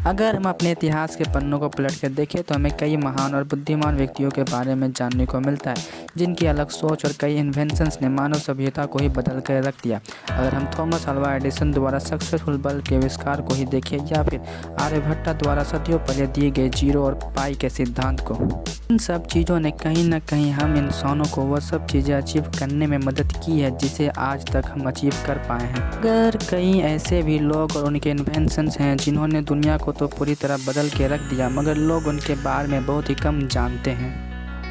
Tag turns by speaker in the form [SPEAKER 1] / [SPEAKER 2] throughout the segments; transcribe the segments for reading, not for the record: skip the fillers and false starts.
[SPEAKER 1] अगर हम अपने इतिहास के पन्नों को पलट कर देखें तो हमें कई महान और बुद्धिमान व्यक्तियों के बारे में जानने को मिलता है जिनकी अलग सोच और कई इन्वेंशंस ने मानव सभ्यता को ही बदल कर रख दिया। अगर हम थॉमस अल्वा एडिसन द्वारा सक्सेसफुल बल्ब के आविष्कार को ही देखें या फिर आर्यभट्ट द्वारा सदियों पहले दिए गए जीरो और पाई के सिद्धांत को, इन सब चीज़ों ने कहीं ना कहीं हम इंसानों को वह सब चीज़ें अचीव करने में मदद की है जिसे आज तक हम अचीव कर पाए हैं। अगर कई ऐसे भी लोग और उनके इन्वेंशंस हैं जिन्होंने दुनिया को तो पूरी तरह बदल के रख दिया, मगर लोग उनके बारे में बहुत ही कम जानते हैं।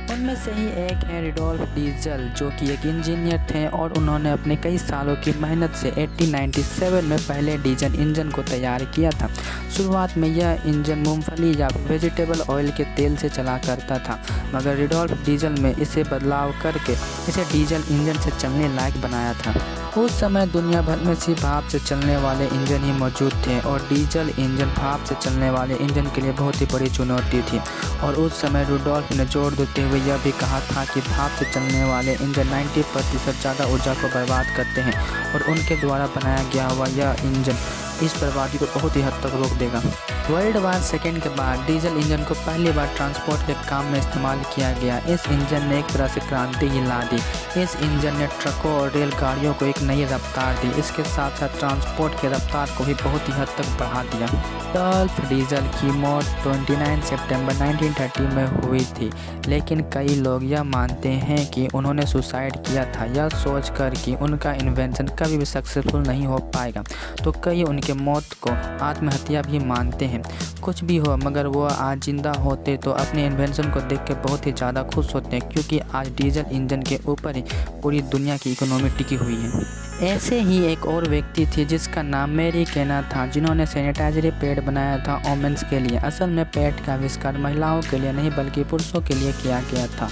[SPEAKER 1] उनमें से ही एक है रुडोल्फ डीजल, जो कि एक इंजीनियर थे और उन्होंने अपने कई सालों की मेहनत से 1897 में पहले डीजल इंजन को तैयार किया था। शुरुआत में यह इंजन मूंगफली या वेजिटेबल ऑयल के तेल से चला करता था, मगर रुडोल्फ डीजल में इसे बदलाव करके इसे डीजल इंजन से चलने लायक बनाया था। उस समय दुनिया भर में सिर्फ भाप से चलने वाले इंजन ही मौजूद थे और डीजल इंजन भाप से चलने वाले इंजन के लिए बहुत ही बड़ी चुनौती थी। और उस समय रुडोल्फ ने जोर देते हुए यह भी कहा था कि भाप से चलने वाले इंजन 90% ज़्यादा ऊर्जा को बर्बाद करते हैं और उनके द्वारा बनाया गया हुआ यह इंजन इस बर्बादी को बहुत ही हद तक रोक देगा। वर्ल्ड वार सेकेंड के बाद डीजल इंजन को पहली बार ट्रांसपोर्ट के काम में इस्तेमाल किया गया। इस इंजन ने एक तरह से क्रांति ही ला दी। इस इंजन ने ट्रकों और रेलगाड़ियों को एक नई रफ्तार दी। इसके साथ साथ ट्रांसपोर्ट की रफ्तार को भी बहुत ही हद तक बढ़ा दिया। रुडोल्फ डीजल की मौत 29 सितंबर 1930 में हुई थी, लेकिन कई लोग यह मानते हैं कि उन्होंने सुसाइड किया था, यह सोचकर कि उनका इन्वेंशन कभी भी सक्सेसफुल नहीं हो पाएगा। तो कई उनके मौत को आत्महत्या भी मानते हैं। कुछ भी हो, मगर वो आज जिंदा होते तो अपने इन्वेंशन को देख के बहुत ही ज़्यादा खुश होते हैं, क्योंकि आज डीजल इंजन के ऊपर ही पूरी दुनिया की इकोनॉमी टिकी हुई है। ऐसे ही एक और व्यक्ति थी जिसका नाम मैरी कैना था, जिन्होंने सैनिटाइजरी पैड बनाया था वोमेन्स के लिए। असल में पैड का आविष्कार महिलाओं के लिए नहीं बल्कि पुरुषों के लिए किया गया था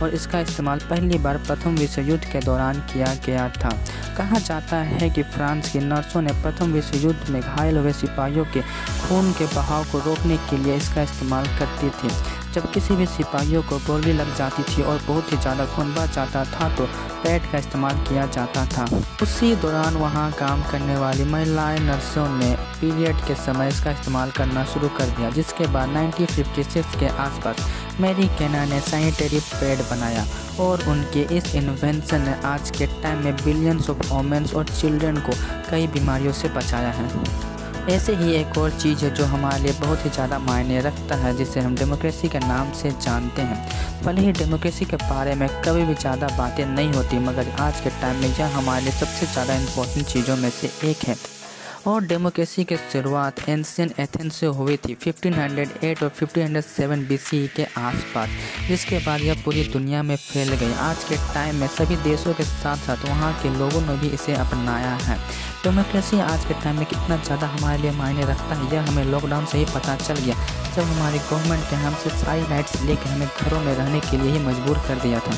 [SPEAKER 1] और इसका इस्तेमाल पहली बार प्रथम विश्व युद्ध के दौरान किया गया था। कहा जाता है कि फ्रांस की नर्सों ने प्रथम विश्व युद्ध में घायल हुए सिपाहियों के खून के बहाव को रोकने के लिए इसका इस्तेमाल करती थी। जब किसी भी सिपाहियों को गोली लग जाती थी और बहुत ही ज़्यादा खून बह जाता था तो पैड का इस्तेमाल किया जाता था। उसी दौरान वहां काम करने वाली महिलाएं नर्सों ने पीरियड के समय इसका इस्तेमाल करना शुरू कर दिया, जिसके बाद 1956 के आसपास मैरी कैना ने सैनिटरी पैड बनाया और उनके इस इन्वेंशन ने आज के टाइम में बिलियंस ऑफ वोमेन्स और चिल्ड्रन को कई बीमारियों से बचाया है। ऐसे ही एक और चीज़ है जो हमारे लिए बहुत ही ज़्यादा मायने रखता है, जिसे हम डेमोक्रेसी के नाम से जानते हैं। भले ही डेमोक्रेसी के बारे में कभी भी ज़्यादा बातें नहीं होती, मगर आज के टाइम में यह हमारे लिए सबसे ज़्यादा इम्पोर्टेंट चीज़ों में से एक है। और डेमोक्रेसी की शुरुआत एंशियंट एथेंस से हुई थी 1508 और 1507 BCE के आसपास, जिसके बाद यह पूरी दुनिया में फैल गई। आज के टाइम में सभी देशों के साथ साथ वहाँ के लोगों ने भी इसे अपनाया है। डेमोक्रेसी आज के टाइम में कितना ज़्यादा हमारे लिए मायने रखता है यह हमें लॉकडाउन से ही पता चल गया, जब हमारी गवर्नमेंट ने हमसे सारी राइट्स लेकर हमें घरों में रहने के लिए ही मजबूर कर दिया था।